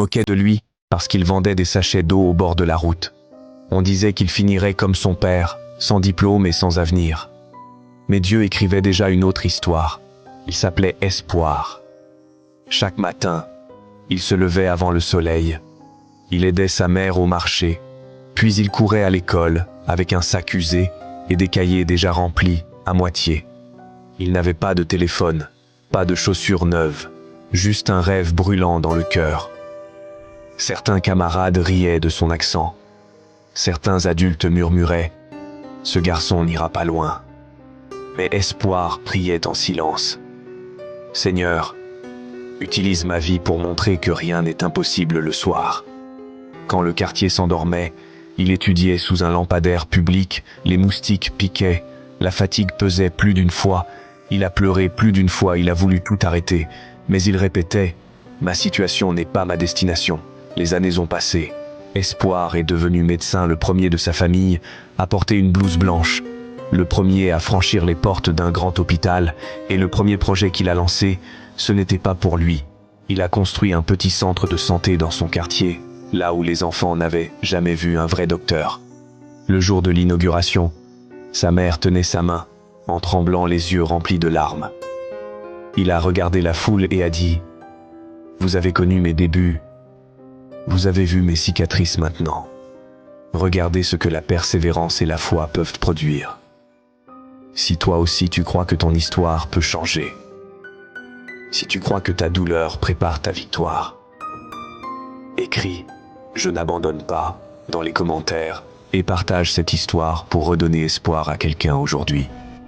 moquait de lui parce qu'il vendait des sachets d'eau au bord de la route. On disait qu'il finirait comme son père, sans diplôme et sans avenir. Mais Dieu écrivait déjà une autre histoire. Il s'appelait Espoir. Chaque matin, il se levait avant le soleil. Il aidait sa mère au marché, puis il courait à l'école avec un sac usé et des cahiers déjà remplis à moitié. Il n'avait pas de téléphone, pas de chaussures neuves, juste un rêve brûlant dans le cœur. Certains camarades riaient de son accent. Certains adultes murmuraient « Ce garçon n'ira pas loin ». Mais Espoir priait en silence. « Seigneur, utilise ma vie pour montrer que rien n'est impossible le soir. » Quand le quartier s'endormait, il étudiait sous un lampadaire public, les moustiques piquaient, la fatigue pesait plus d'une fois, il a pleuré plus d'une fois, il a voulu tout arrêter, mais il répétait « Ma situation n'est pas ma destination, les années ont passé. » Espoir est devenu médecin, le premier de sa famille à porter une blouse blanche, le premier à franchir les portes d'un grand hôpital, et le premier projet qu'il a lancé, ce n'était pas pour lui. Il a construit un petit centre de santé dans son quartier, là où les enfants n'avaient jamais vu un vrai docteur. Le jour de l'inauguration, sa mère tenait sa main, en tremblant, les yeux remplis de larmes. Il a regardé la foule et a dit « Vous avez connu mes débuts, vous avez vu mes cicatrices maintenant. Regardez ce que la persévérance et la foi peuvent produire. Si toi aussi tu crois que ton histoire peut changer, si tu crois que ta douleur prépare ta victoire, écris « Je n'abandonne pas » dans les commentaires et partage cette histoire pour redonner espoir à quelqu'un aujourd'hui.